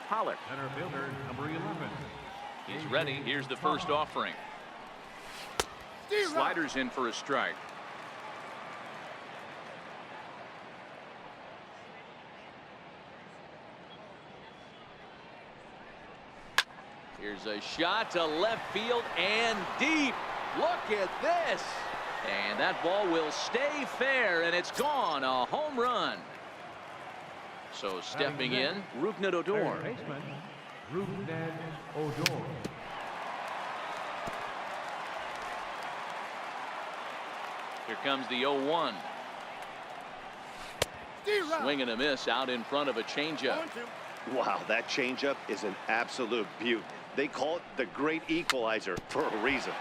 Pollard. Center fielder, number 11. He's ready. Here's the first offering. Sliders in for a strike. Here's a shot to left field and deep. Look at this. And that ball will stay fair, and it's gone. A home run. So stepping in, Rougned Odor. Rougned Odor. Here comes the 0-1. Swing and a miss out in front of a changeup. Wow, that changeup is an absolute beaut. They call it the great equalizer for a reason.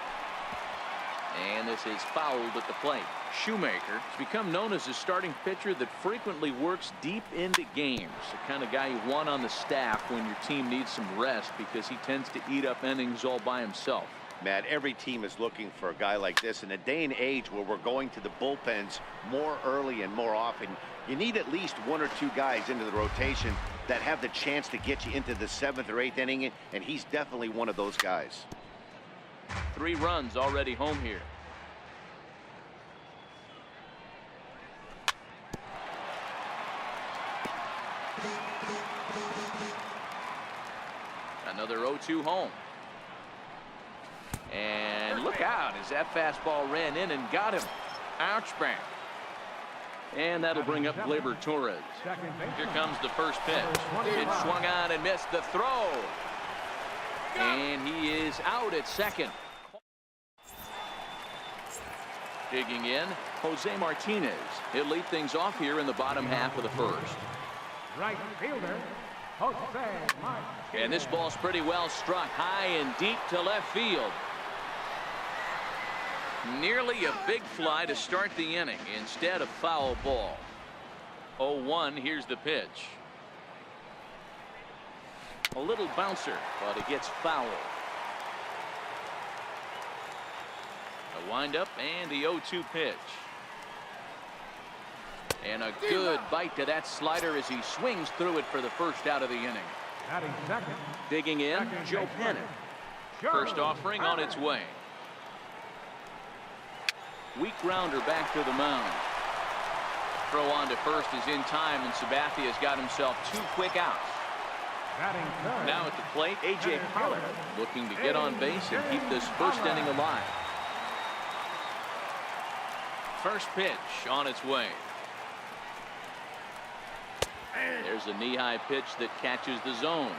And this is fouled at the plate. Shoemaker has become known as a starting pitcher that frequently works deep into games. The kind of guy you want on the staff when your team needs some rest, because he tends to eat up innings all by himself. Matt, every team is looking for a guy like this in a day and age where we're going to the bullpens more early and more often. You need at least one or two guys into the rotation that have the chance to get you into the 7th or 8th inning, and he's definitely one of those guys. 3 runs already home here. Another 0-2 home. And look out as that fastball ran in and got him. Ouch bang. And that'll bring up Gleyber Torres. Here comes the first pitch. It swung on and missed the throw. And he is out at second. Digging in, Jose Martinez. He'll lead things off here in the bottom half of the first. Right fielder, Jose Martinez. And this ball's pretty well struck high and deep to left field. Nearly a big fly to start the inning. Instead, a foul ball. 0-1. Here's the pitch. A little bouncer, but it gets foul. A windup and the 0-2 pitch. And a good bite to that slider as he swings through it for the first out of the inning. Digging in, Joe Pennant. First offering on its way. Weak grounder back to the mound. Throw on to first is in time, and Sabathia's got himself 2 quick outs. Now at the plate, A.J. Pollard looking to get on base and keep this first inning alive. First pitch on its way. There's a knee-high pitch that catches the zone.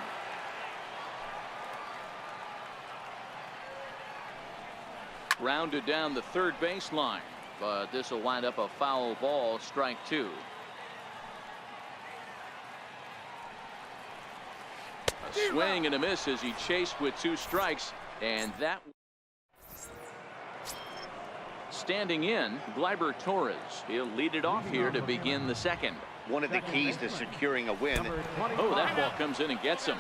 Rounded down the third baseline, but this will wind up a foul ball, strike 2. A swing and a miss as he chased with 2 strikes, and that. Standing in, Gleyber Torres. He'll lead it off here to begin the second. One of the keys to securing a win. Oh, that ball comes in and gets him.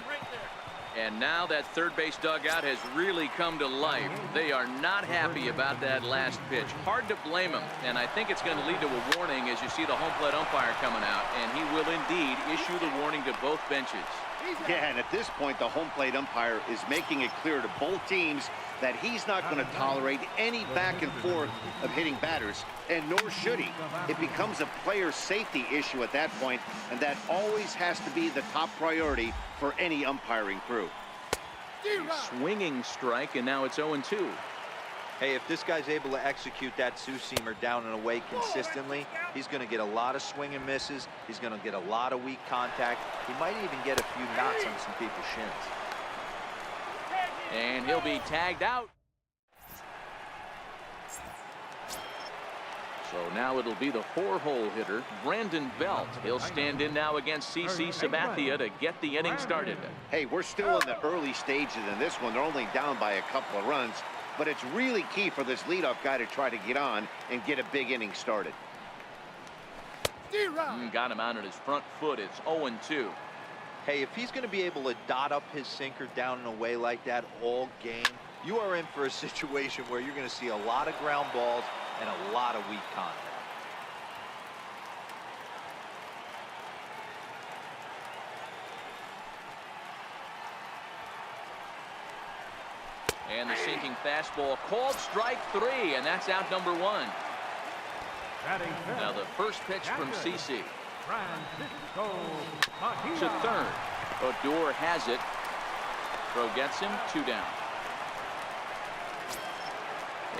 And now that third base dugout has really come to life. They are not happy about that last pitch. Hard to blame them. And I think it's going to lead to a warning as you see the home plate umpire coming out. And he will indeed issue the warning to both benches. Yeah, and at this point, the home plate umpire is making it clear to both teams that he's not going to tolerate any back and forth of hitting batters, and nor should he. It becomes a player safety issue at that point, and that always has to be the top priority for any umpiring crew. Swinging strike, and now it's 0-2. Hey, if this guy's able to execute that two-seamer down and away consistently, he's going to get a lot of swing and misses. He's going to get a lot of weak contact. He might even get a few knots on some people's shins. And he'll be tagged out. So now it'll be the 4-hole hitter, Brandon Belt. He'll stand in now against C.C. Sabathia to get the inning started. Hey, we're still in the early stages in this one. They're only down by a couple of runs, but it's really key for this leadoff guy to try to get on and get a big inning started. Got him out on his front foot. It's 0-2. Hey, if he's going to be able to dot up his sinker down and away like that all game, you are in for a situation where you're going to see a lot of ground balls and a lot of weak contact. And the sinking fastball called strike 3, and that's out number 1. Now the first pitch from CC. To third. Odor has it. Throw gets him, 2 down.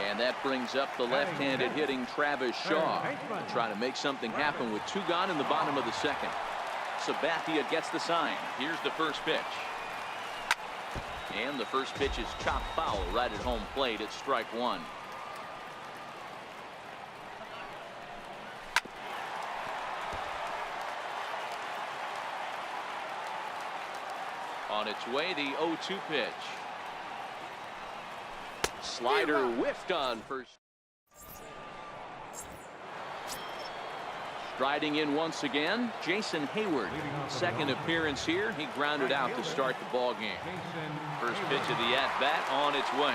And that brings up the left-handed hitting Travis Shaw to try to make something happen with 2 gone in the bottom of the second. Sabathia gets the sign. Here's the first pitch. And the first pitch is chopped foul right at home plate. It's strike 1. On its way, the 0-2 pitch. Slider whiffed on first. Striding in once again, Jason Hayward. Second appearance here. He grounded out to start the ball game. First pitch of the at-bat on its way.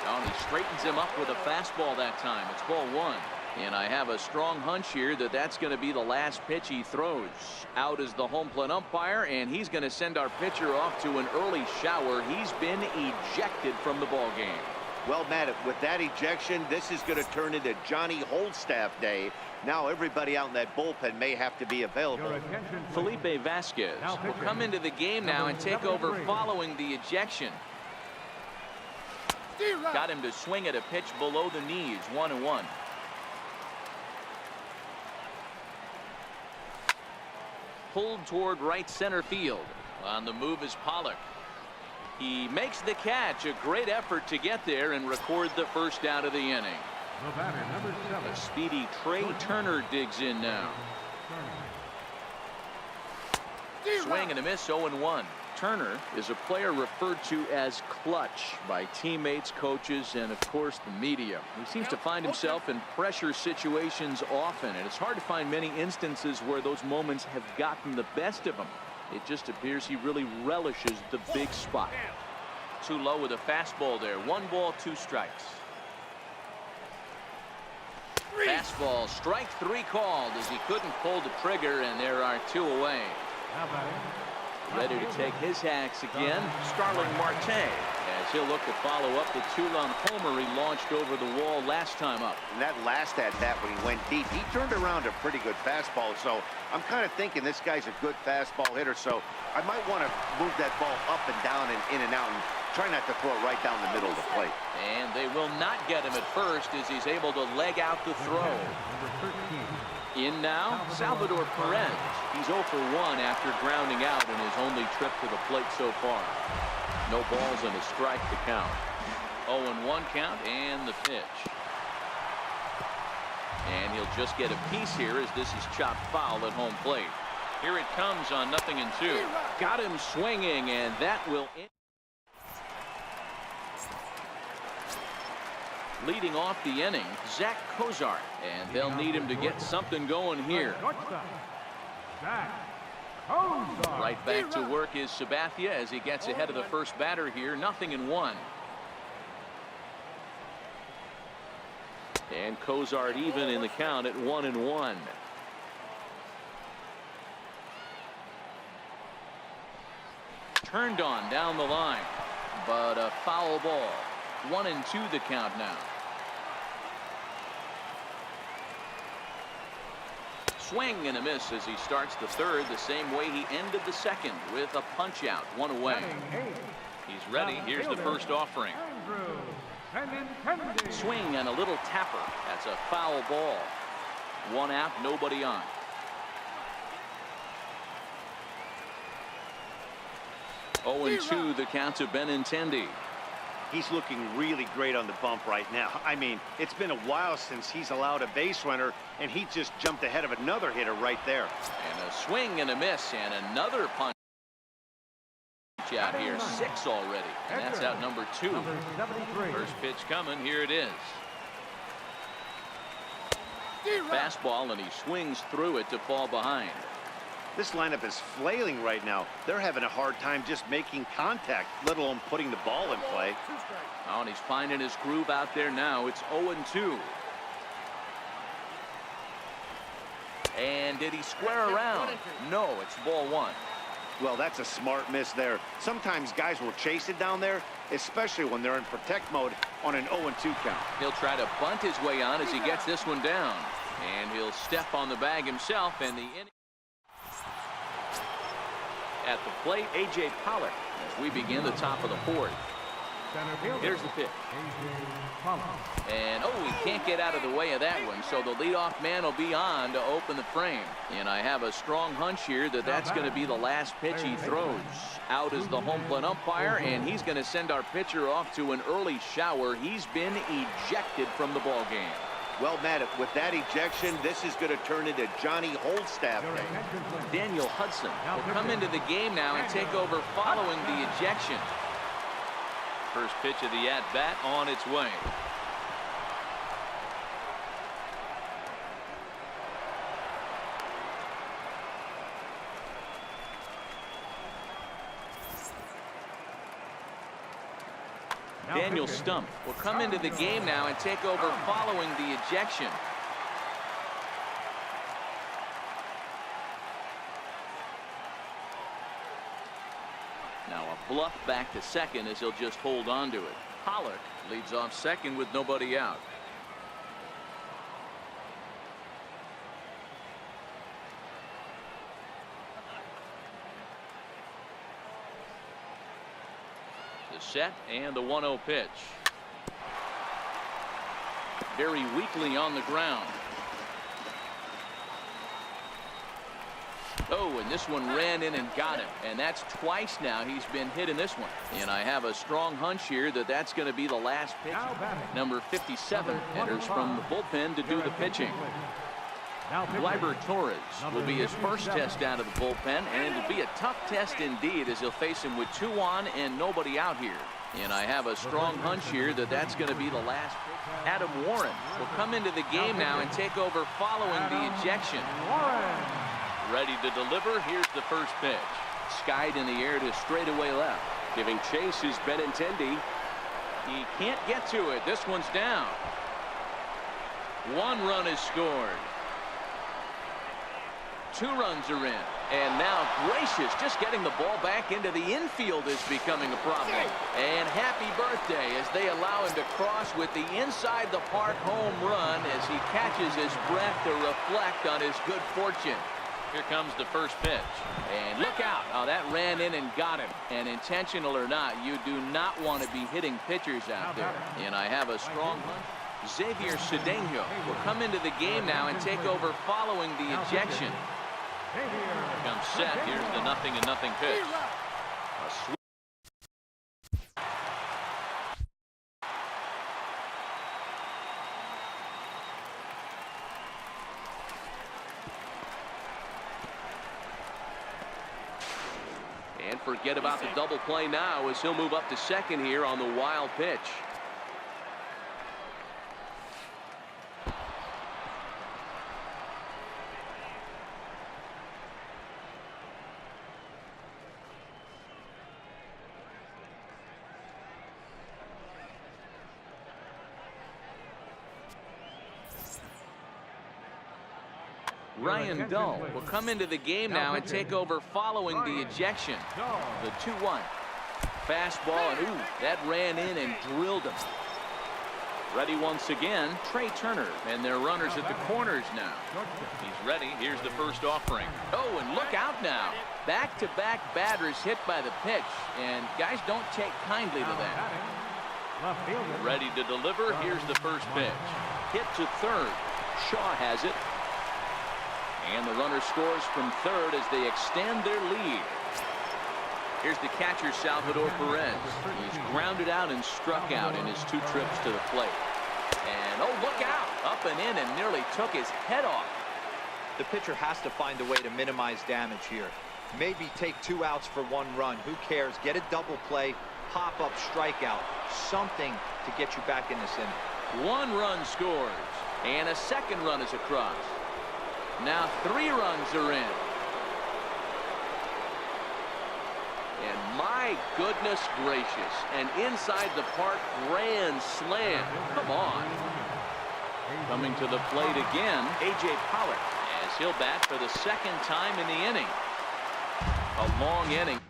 And he straightens him up with a fastball that time. It's ball 1. And I have a strong hunch here that that's going to be the last pitch he throws. Out is the home plate umpire, and he's going to send our pitcher off to an early shower. He's been ejected from the ball game. Well, Matt, with that ejection, this is going to turn into Johnny Holdstaff Day. Now everybody out in that bullpen may have to be available. Felipe Vasquez will come into the game now and take over following the ejection. Got him to swing at a pitch below the knees, 1-1. Pulled toward right center field. On the move is Pollock. He makes the catch. A great effort to get there and record the first out of the inning. A speedy Trey Turner digs in now. Swing and a miss, 0-1. Turner is a player referred to as clutch by teammates, coaches, and of course the media. He seems to find himself in pressure situations often, and it's hard to find many instances where those moments have gotten the best of him. It just appears he really relishes the big spot. Too low with a fastball there. 1 ball, 2 strikes. Fastball, strike 3 called as he couldn't pull the trigger, and there are 2 away. Ready to take his hacks again, Starling Marte, as he'll look to follow up the 2-run homer he launched over the wall last time up. And that last at-bat when he went deep, he turned around a pretty good fastball. So I'm kind of thinking this guy's a good fastball hitter. So I might want to move that ball up and down and in and out and try not to throw it right down the middle of the plate. And they will not get him at first as he's able to leg out the throw. In now, Salvador Perez. He's 0 for 1 after grounding out in his only trip to the plate so far. No balls and a strike to count. 0-1 count and the pitch. And he'll just get a piece here as this is chopped foul at home plate. Here it comes on 0-2. Got him swinging, and that will end. Leading off the inning, Zach Cozart, and they'll need him to get something going here. Right back to work is Sabathia as he gets ahead of the first batter here. 0-1. And Cozart even in the count at 1-1. Turned on down the line, but a foul ball. 1-2 the count now. Swing and a miss as he starts the third the same way he ended the second with a punch out, 1 away. He's ready. Here's the first offering. Swing and a little tapper. That's a foul ball. 1 out, nobody on. Oh, and 2 the count to Benintendi. He's looking really great on the bump right now. I mean, it's been a while since he's allowed a base runner, and he just jumped ahead of another hitter right there. And a swing and a miss, and another punch out here. 6 already, and that's out number 2. First pitch coming. Here it is. Fastball, and he swings through it to fall behind. This lineup is flailing right now. They're having a hard time just making contact, let alone putting the ball in play. Oh, and he's finding his groove out there now. It's 0-2. And did he square around? No, it's ball 1. Well, that's a smart miss there. Sometimes guys will chase it down there, especially when they're in protect mode on an 0-2 count. He'll try to bunt his way on as he gets this one down. And he'll step on the bag himself, and the inning. At the plate, A.J. Pollock as we begin the top of the fourth. Here's the pitch. And, oh, he can't get out of the way of that one, so the leadoff man will be on to open the frame. And I have a strong hunch here that that's going to be the last pitch he throws. Out is the home plate umpire, and he's going to send our pitcher off to an early shower. He's been ejected from the ball game. Well, Matt, with that ejection, this is going to turn into Johnny Holdstaff Day. Daniel Hudson will come into the game now and take over following the ejection. First pitch of the at-bat on its way. Daniel Stump will come into the game now and take over following the ejection. Now a bluff back to second as he'll just hold on to it. Pollock leads off second with nobody out. The set and the 1-0 pitch. Very weakly on the ground. Oh, and this one ran in and got him. And that's twice now he's been hit in this one. And I have a strong hunch here that that's going to be the last pitch. Number 57 enters from the bullpen to do the pitching. Gleyber Torres will be his first test out of the bullpen, and it'll be a tough test indeed as he'll face him with 2 on and nobody out here. And I have a strong hunch here that that's going to be the last pitch. Adam Warren will come into the game now and take over following the ejection. Ready to deliver. Here's the first pitch. Skied in the air to straightaway left. Giving chase is Benintendi. He can't get to it. This one's down. 1 run is scored. 2 runs are in. And now gracious, just getting the ball back into the infield is becoming a problem. And happy birthday as they allow him to cross with the inside the park home run as he catches his breath to reflect on his good fortune. Here comes the first pitch. And look out. Oh, that ran in and got him. And intentional or not, you do not want to be hitting pitchers out there. And I have a strong hunch. Xavier Cedeno will come into the game now and take over following the ejection. Here comes Seth. Here's the 0-0 pitch. A sweep. And forget about the double play now as he'll move up to second here on the wild pitch. Ryan Dull will come into the game now and take over following the ejection. The 2-1. Fastball, and ooh, that ran in and drilled him. Ready once again, Trey Turner, and their runners at the corners now. He's ready. Here's the first offering. Oh, and look out now. Back-to-back batters hit by the pitch, and guys don't take kindly to that. Ready to deliver. Here's the first pitch. Hit to third. Shaw has it. And the runner scores from third as they extend their lead. Here's the catcher, Salvador Perez. He's grounded out and struck out in his 2 trips to the plate. And, oh, look out. Up and in and nearly took his head off. The pitcher has to find a way to minimize damage here. Maybe take 2 outs for 1 run. Who cares? Get a double play, pop-up strikeout, something to get you back in this inning. 1 run scores. And a second run is across. Now 3 runs are in. And my goodness gracious, an inside the park grand slam. Come on. Coming to the plate again, A.J. Pollock as he'll bat for the 2nd time in the inning. A long inning.